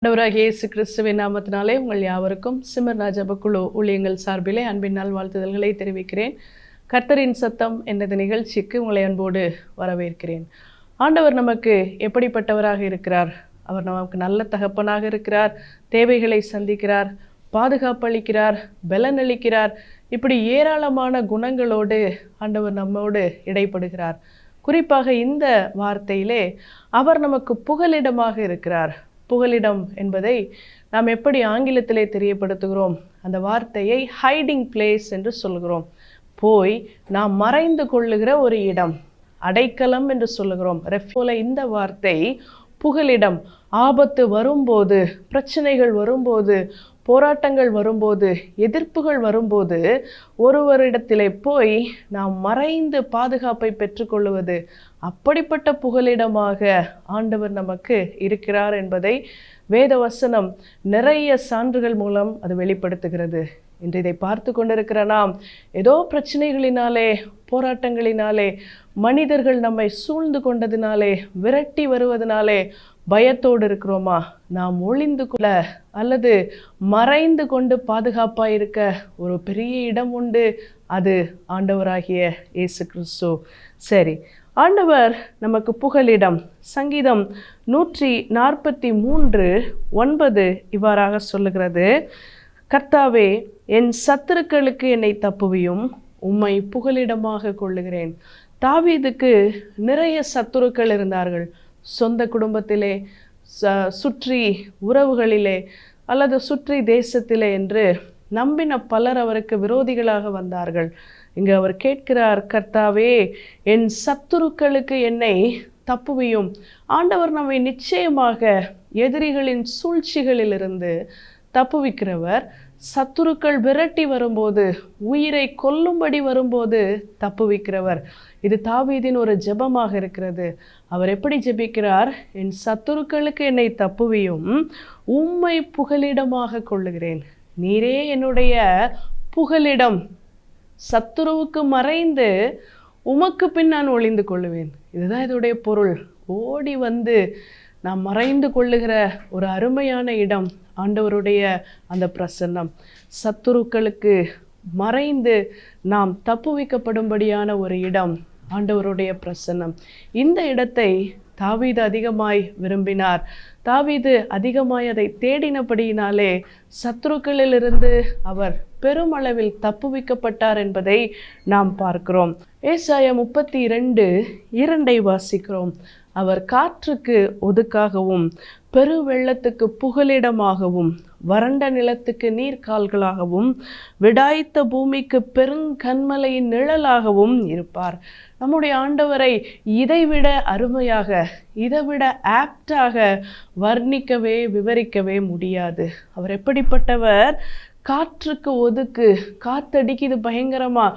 ஆண்டவராகிய இயேசு கிறிஸ்துவின் நாமத்தினாலே உங்கள் யாவருக்கும் சிமர்னா ஜெபக்குழு ஊழியங்கள் சார்பிலே அன்பின் நாள் வாழ்த்துதல்களை தெரிவிக்கிறேன். கர்த்தரின் சத்தம் எனது நிகழ்ச்சிக்கு உங்களை அன்போடு வரவேற்கிறேன். ஆண்டவர் நமக்கு எப்படிப்பட்டவராக இருக்கிறார்? அவர் நமக்கு நல்ல தகப்பனாக இருக்கிறார், தேவைகளை சந்திக்கிறார், பாதுகாப்பளிக்கிறார், பலனளிக்கிறார். இப்படி ஏராளமான குணங்களோடு ஆண்டவர் நம்மோடு இடைப்படுகிறார். குறிப்பாக இந்த வார்த்தையிலே அவர் நமக்கு புகலிடமாக இருக்கிறார். புகலிடம் என்பதை நாம் எப்படி ஆங்கிலத்திலே தெரியப்படுத்துகிறோம்? அந்த வார்த்தையை ஹைடிங் பிளேஸ் என்று சொல்கிறோம். போய் நாம் மறைந்து கொள்ளுகிற ஒரு இடம், அடைக்கலம் என்று சொல்லுகிறோம். போல இந்த வார்த்தை புகலிடம். ஆபத்து வரும்போது, பிரச்சனைகள் வரும்போது, போராட்டங்கள் வரும்போது, எதிர்ப்புகள் வரும்போது ஒருவரிடத்திலே போய் நாம் மறைந்து பாதுகாப்பை பெற்றுக்கொள்வது, அப்படிப்பட்ட புகலிடமாக ஆண்டவர் நமக்கு இருக்கிறார் என்பதை வேத வசனம் நிறைய சான்றுகள் மூலம் அது வெளிப்படுத்துகிறது. இன்று இதை பார்த்து கொண்டிருக்கிற நாம் ஏதோ பிரச்சனைகளினாலே, போராட்டங்களினாலே, மனிதர்கள் நம்மை சூழ்ந்து கொண்டதினாலே, விரட்டி வருவதனாலே பயத்தோடு இருக்கிறோமா? நாம் ஒளிந்து கொள்ள அல்லது மறைந்து கொண்டு பாதுகாப்பாக இருக்க ஒரு பெரிய இடம் உண்டு. அது ஆண்டவராகிய இயேசு கிறிஸ்து. சரி, ஆண்டவர் நமக்கு புகலிடம். சங்கீதம் 143:9 இவ்வாறாக சொல்லுகிறது: கர்த்தாவே, என் சத்துருக்களுக்கு என்னை தப்புவியும், உம்மை புகலிடமாக கொள்ளுகிறேன். தாவீதுக்கு நிறைய சத்துருக்கள் இருந்தார்கள். சொந்த குடும்பத்திலே, சுற்றி உறவுகளிலே அல்லது சுற்றி தேசத்திலே என்று நம்பின பலர் அவருக்கு விரோதிகளாக வந்தார்கள். இங்கு அவர் கேட்கிறார், கர்த்தாவே, என் சத்துருக்களுக்கு என்னை தப்புவியும். ஆண்டவர் நம்மை நிச்சயமாக எதிரிகளின் சூழ்ச்சிகளிலிருந்து தப்புவிக்கிறவர். சத்துருக்கள் விரட்டி வரும்போது, உயிரை கொல்லும்படி வரும்போது தப்புவிக்கிறவர். இது தாவீதின் ஒரு ஜெபமாக இருக்கிறது. அவர் எப்படி ஜெபிக்கிறார்? என் சத்துருக்களுக்கு என்னை தப்புவியும், உம்மை புகலிடமாக கொள்ளுகிறேன். நீரே என்னுடைய புகலிடம். சத்துருவுக்கு மறைந்து உமக்கு பின் நான் ஒளிந்து கொள்ளுவேன். இதுதான் இதோடைய பொருள். ஓடி வந்து நாம் மறைந்து கொள்ளுகிற ஒரு அருமையான இடம் ஆண்டவருடைய அந்த பிரசன்னம். சத்துருக்களுக்கு மறைந்து நாம் தப்புவிக்கப்படும்படியான ஒரு இடம் ஆண்டவருடைய பிரசன்னம். இந்த இடத்தை தாவீது அதிகமாய் விரும்பினார். தாவீது அதிகமாய் அதை தேடினபடியினாலே சத்துருக்களிலிருந்து அவர் பெருமளவில் தப்புவிக்கப்பட்டார் என்பதை நாம் பார்க்கிறோம். ஏசாயா 32:2 வாசிக்கிறோம். அவர் காற்றுக்கு ஒதுக்காகவும், பெருவெள்ளத்துக்கு புகலிடமாகவும், வறண்ட நிலத்துக்கு நீர்கால்களாகவும், விடாய்த்த பூமிக்கு பெருங்கன்மலையின் நிழலாகவும் இருப்பார். நம்முடைய ஆண்டவரை இதைவிட அருமையாக, இதைவிட ஆப்டாக வர்ணிக்கவே விவரிக்கவே முடியாது. அவர் எப்படிப்பட்டவர்? காற்றுக்கு ஒதுக்கு. காத்தடிக்குது பயங்கரமா,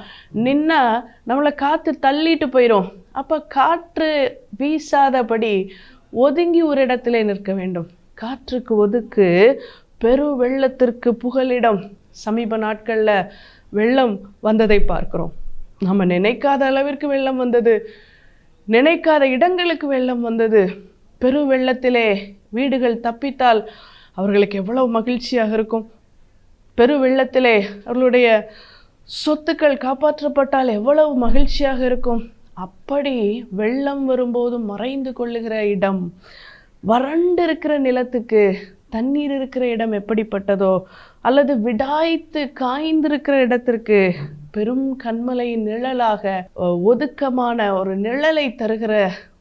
நின்னா நம்மளை காத்து தள்ளிட்டு போயிடும். அப்ப காற்று வீசாதபடி ஒதுங்கி ஒரு இடத்துல நிற்க வேண்டும். காற்றுக்கு ஒதுக்கு, பெரு வெள்ளத்திற்கு புகலிடம். சமீப நாட்கள்ல வெள்ளம் வந்ததை பார்க்கிறோம். நம்ம நினைக்காத அளவிற்கு வெள்ளம் வந்தது, நினைக்காத இடங்களுக்கு வெள்ளம் வந்தது. பெரு வெள்ளத்திலே வீடுகள் தப்பித்தால் அவர்களுக்கு எவ்வளவு மகிழ்ச்சியாக இருக்கும். பெரு வெள்ளத்திலே அவர்களுடைய சொத்துக்கள் காப்பாற்றப்பட்டால் எவ்வளவு மகிழ்ச்சியாக இருக்கும். அப்படி வெள்ளம் வரும்போது மறைந்து கொள்ளுகிற இடம், வறண்டு இருக்கிற நிலத்துக்கு தண்ணீர் இருக்கிற இடம் எப்படிப்பட்டதோ, அல்லது விடாய்த்து காய்ந்திருக்கிற இடத்திற்கு பெரும் கன்மலையின் நிழலாக, ஒதுக்கமான ஒரு நிழலை தருகிற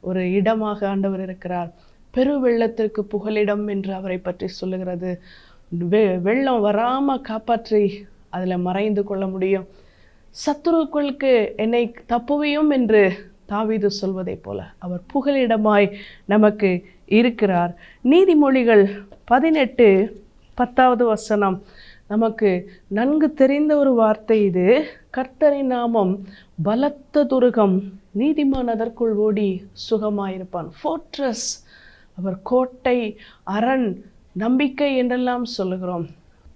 ஒரு இடமாக ஆண்டவர் இருக்கிறார். பெரு வெள்ளத்திற்கு புகலிடம் என்று அவரை பற்றி சொல்லுகிறது. வெள்ளம் வராம காப்பாற்றி அதுல மறைந்து கொள்ள முடியும். சத்துருக்களுக்கு என்னை தப்புவியும் என்று தாவீது சொல்வதை போல அவர் புகலிடமாய் நமக்கு இருக்கிறார். நீதிமொழிகள் 18:10 நமக்கு நன்கு தெரிந்த ஒரு வார்த்தை இது. கர்த்தரின் நாமம் பலத்த துருகம், நீதிமான் அதற்குள் ஓடி சுகமாயிருப்பான். ஃபோர்ட்ரஸ், அவர் கோட்டை, அரண், நம்பிக்கை என்றெல்லாம் சொல்லுகிறோம்.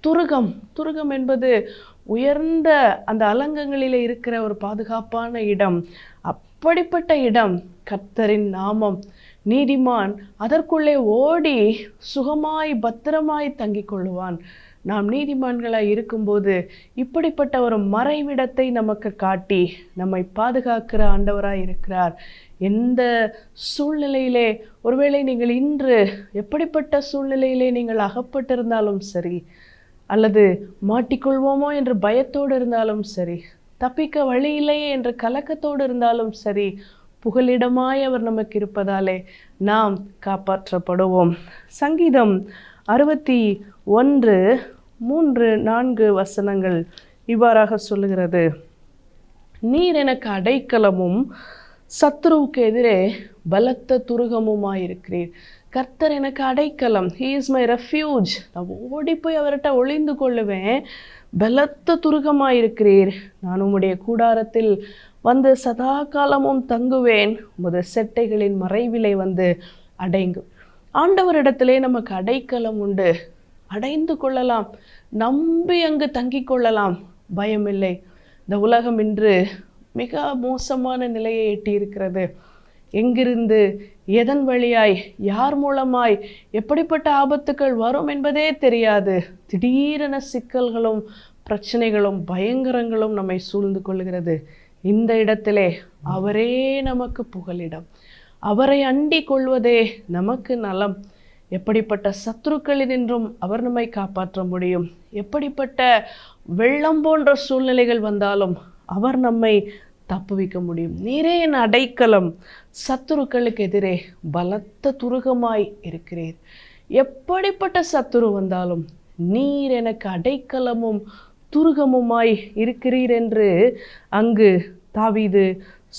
துருகம், துருகம் என்பது உயர்ந்த அந்த அலங்கங்களிலே இருக்கிற ஒரு பாதுகாப்பான இடம். அப்படிப்பட்ட இடம் கர்த்தரின் நாமம். நீதிமான் அதற்குள்ளே ஓடி சுகமாய் பத்திரமாய் தங்கிக் கொள்ளுவான். நாம் நீதிமான்களாய் இருக்கும்போது இப்படிப்பட்ட ஒரு மறைவிடத்தை நமக்கு காட்டி நம்மை பாதுகாக்கிற ஆண்டவராய் இருக்கிறார். எந்த சூழ்நிலையிலே, ஒருவேளை நீங்கள் இன்று எப்படிப்பட்ட சூழ்நிலையிலே நீங்கள் அகப்பட்டிருந்தாலும் சரி, அல்லது மாட்டிக்கொள்வோமோ என்று பயத்தோடு இருந்தாலும் சரி, தப்பிக்க வழி இல்லையே என்ற கலக்கத்தோடு இருந்தாலும் சரி, புகலிடமாய் அவர் நமக்கு இருப்பதாலே நாம் காப்பாற்றப்படுவோம். சங்கீதம் 61:3-4 வசனங்கள் இவ்வாறாக சொல்லுகிறது. நீர் எனக்கு அடைக்கலமும் சத்துருவுக்கு எதிரே பலத்த துருகமுமாயிருக்கிறீர். கர்த்தர் எனக்கு அடைக்கலம், ஹீ இஸ் மை ரெஃப்யூஜ். நான் ஓடி போய் அவர்கிட்ட ஒளிந்து கொள்ளுவேன். பலத்த துருகமாயிருக்கிறீர். நான் உம்முடைய கூடாரத்தில் வந்து சதா காலமும் தங்குவேன். உமது செட்டைகளின் மறைவிலை வந்து அடைங்கும். ஆண்டவரிடத்திலே நமக்கு அடைக்கலம் உண்டு. அடைந்து கொள்ளலாம், நம்பி அங்கு தங்கிக் கொள்ளலாம், பயமில்லை. இந்த உலகம் இன்று மிக மோசமான நிலையை எட்டியிருக்கிறது. எங்கிருந்து, எதன் வழியாய், யார் மூலமாய் எப்படிப்பட்ட ஆபத்துக்கள் வரும் என்பதே தெரியாது. திடீரென சிக்கல்களும் பிரச்சனைகளும் பயங்கரங்களும் நம்மை சூழ்ந்து கொள்கிறது. இந்த இடத்திலே அவரே நமக்கு புகலிடம். அவரை அண்டி கொள்வதே நமக்கு நலம். எப்படிப்பட்ட சத்துருக்களினின்றும் அவர் நம்மை காப்பாற்ற முடியும். எப்படிப்பட்ட வெள்ளம் போன்ற சூழ்நிலைகள் வந்தாலும் அவர் நம்மை தப்புவிக்க முடியும். நீரே என் அடைக்கலம், சத்துருக்களுக்கு எதிரே பலத்த துருகமாய் இருக்கிறீர். எப்படிப்பட்ட சத்துரு வந்தாலும் நீர் எனக்கு அடைக்கலமும் துருகமுமாய் இருக்கிறீர் என்று அங்கு தாவீது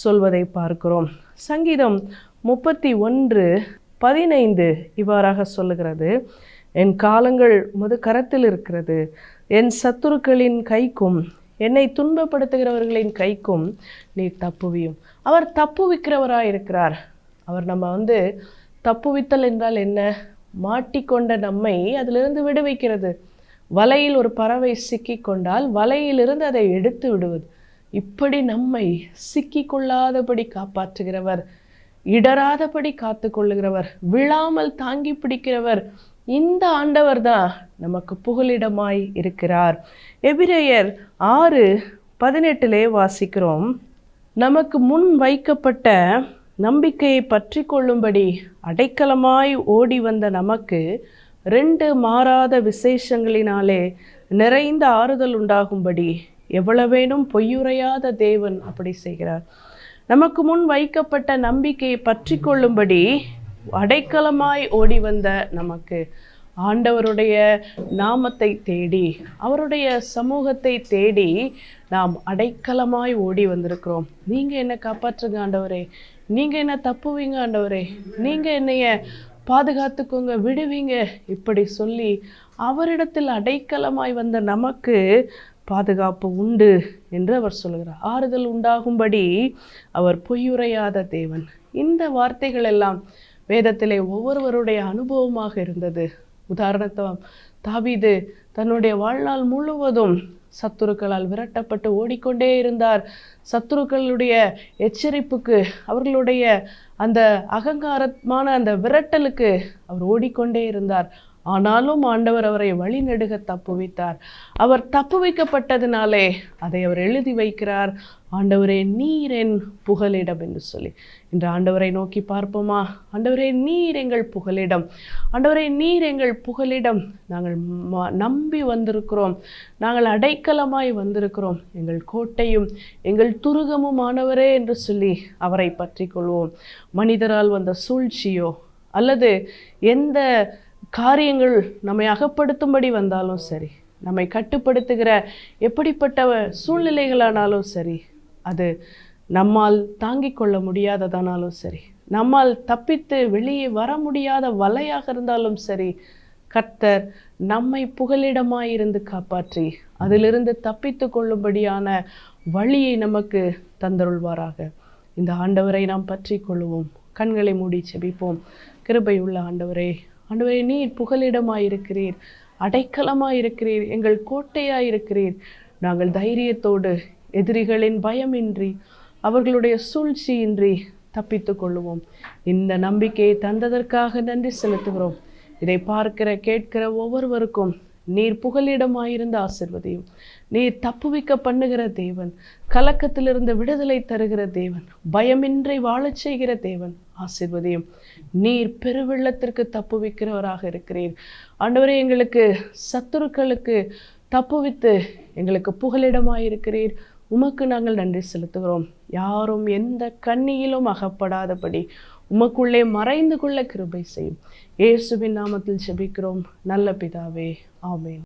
சொல்வதை பார்க்கிறோம். சங்கீதம் 31:15 இவ்வாறாக சொல்லுகிறது. என் காலங்கள் உமது கரத்தில் இருக்கிறது. என் சத்துருக்களின் கைக்கும் என்னை துன்பப்படுத்துகிறவர்களின் கைக்கும் நீர் தப்புவியும். அவர் தப்புவிக்கிறவராய் இருக்கிறார். அவர் நம்ம தப்புவித்தல் என்றால் என்ன? மாட்டிக்கொண்ட நம்மை அதிலிருந்து விடுவிக்கிறது. வலையில் ஒரு பறவை சிக்கி கொண்டால் வலையிலிருந்து அதை எடுத்து விடுவது. இப்படி நம்மை சிக்கி கொள்ளாதபடி காப்பாற்றுகிறவர், இடராதபடி காத்து கொள்ளுகிறவர், விழாமல் தாங்கி பிடிக்கிறவர் இந்த ஆண்டவர் தான் நமக்கு புகலிடமாய் இருக்கிறார். எபிரேயர் 6:18 வாசிக்கிறோம். நமக்கு முன் வைக்கப்பட்ட நம்பிக்கையை பற்றி கொள்ளும்படி அடைக்கலமாய் ஓடி வந்த நமக்கு 2 மாறாத விசேஷங்களினாலே நிறைந்த ஆறுதல் உண்டாகும்படி எவ்வளவேனும் பொய்யுரையாத தேவன் அப்படி செய்கிறார். நமக்கு முன் வைக்கப்பட்ட நம்பிக்கையை பற்றி கொள்ளும்படி அடைக்கலமாய் ஓடி வந்த நமக்கு ஆண்டவருடைய நாமத்தை தேடி, அவருடைய சமூகத்தை தேடி நாம் அடைக்கலமாய் ஓடி வந்திருக்கிறோம். நீங்கள் என்னை காப்பாற்றுங்க ஆண்டவரே, நீங்கள் என்ன தப்புவீங்க ஆண்டவரே, நீங்கள் என்னைய பாதுகாத்துக்கோங்க, விடுவீங்க, இப்படி சொல்லி அவரிடத்தில் அடைக்கலமாய் வந்த நமக்கு பாதுகாப்பு உண்டு என்று அவர் சொல்கிறார். ஆறுதல் உண்டாகும்படி அவர் பொய்யுரையாத தேவன். இந்த வார்த்தைகள் எல்லாம் வேதத்திலே ஒவ்வொருவருடைய அனுபவமாக இருந்தது. உதாரணத்துவம், தாவீது தன்னுடைய வாழ்நாள் முழுவதும் சத்துருக்களால் விரட்டப்பட்டு ஓடிக்கொண்டே இருந்தார். சத்துருக்களுடைய எச்சரிப்புக்கு, அவர்களுடைய அந்த அகங்காரமான அந்த விரட்டலுக்கு அவர் ஓடிக்கொண்டே இருந்தார். ஆனாலும் ஆண்டவர் அவரை வழிநெடுக தப்புவித்தார். அவர் தப்புவிக்கப்பட்டதினாலே அதை அவர் எழுதி வைக்கிறார். ஆண்டவரே நீர் என் புகலிடம் என்று சொல்லி. இன்று ஆண்டவரை நோக்கி பார்ப்போமா? ஆண்டவரே நீர் எங்கள் புகலிடம், ஆண்டவரே நீர் எங்கள் புகலிடம். நாங்கள் நம்பி வந்திருக்கிறோம், நாங்கள் அடைக்கலமாய் வந்திருக்கிறோம், எங்கள் கோட்டையும் எங்கள் துருகமும் ஆனவரே என்று சொல்லி அவரை பற்றி கொள்வோம். மனிதரால் வந்த சூழ்ச்சியோ அல்லது எந்த காரியங்கள் நம்மை அகப்படுத்தும்படி வந்தாலும் சரி, நம்மை கட்டுப்படுத்துகிற எப்படிப்பட்ட சூழ்நிலைகளானாலும் சரி, அது நம்மால் தாங்கிக் கொள்ள முடியாததானாலும் சரி, நம்மால் தப்பித்து வெளியே வர முடியாத வலையாக இருந்தாலும் சரி, கர்த்தர் நம்மை புகலிடமாயிருந்து காப்பாற்றி அதிலிருந்து தப்பித்து கொள்ளும்படியான வழியை நமக்கு தந்தருள்வாராக. இந்த ஆண்டவரை நாம் பற்றி கொள்வோம். கண்களை மூடி செபிப்போம். கிருபையுள்ள ஆண்டவரே, ஆண்டவரே நீர் புகலிடமாயிருக்கிறீர், அடைக்கலமாயிருக்கிறீர், எங்கள் கோட்டையாயிருக்கிறீர். நாங்கள் தைரியத்தோடு எதிரிகளின் பயமின்றி, அவர்களுடைய சூழ்ச்சியின்றி, தப்பித்துக் கொள்ளுவோம். இந்த நம்பிக்கையை தந்ததற்காக நன்றி செலுத்துகிறோம். இதை பார்க்கிற கேட்கிற ஒவ்வொருவருக்கும் நீர் புகலிடமாயிருந்து ஆசீர்வதியும். நீர் தப்புவிக்க பண்ணுகிற தேவன், கலக்கத்திலிருந்து விடுதலை தருகிற தேவன், பயமின்றி வாழச் செய்கிற தேவன், ஆசீர்வதியும். நீர் பெருவெள்ளத்திற்கு தப்புவிக்கிறவராக இருக்கிறீர். ஆண்டவரே, எங்களுக்கு சத்துருக்களுக்கு தப்புவித்து எங்களுக்கு புகலிடமாயிருக்கிறீர். உமக்கு நாங்கள் நன்றி செலுத்துகிறோம். யாரும் எந்த கண்ணியிலும் அகப்படாதபடி உமக்குள்ளே மறைந்து கொள்ள கிருபை செய்யும். இயேசுவின் நாமத்தில் ஜெபிக்கிறோம் நல்ல பிதாவே, ஆமென்.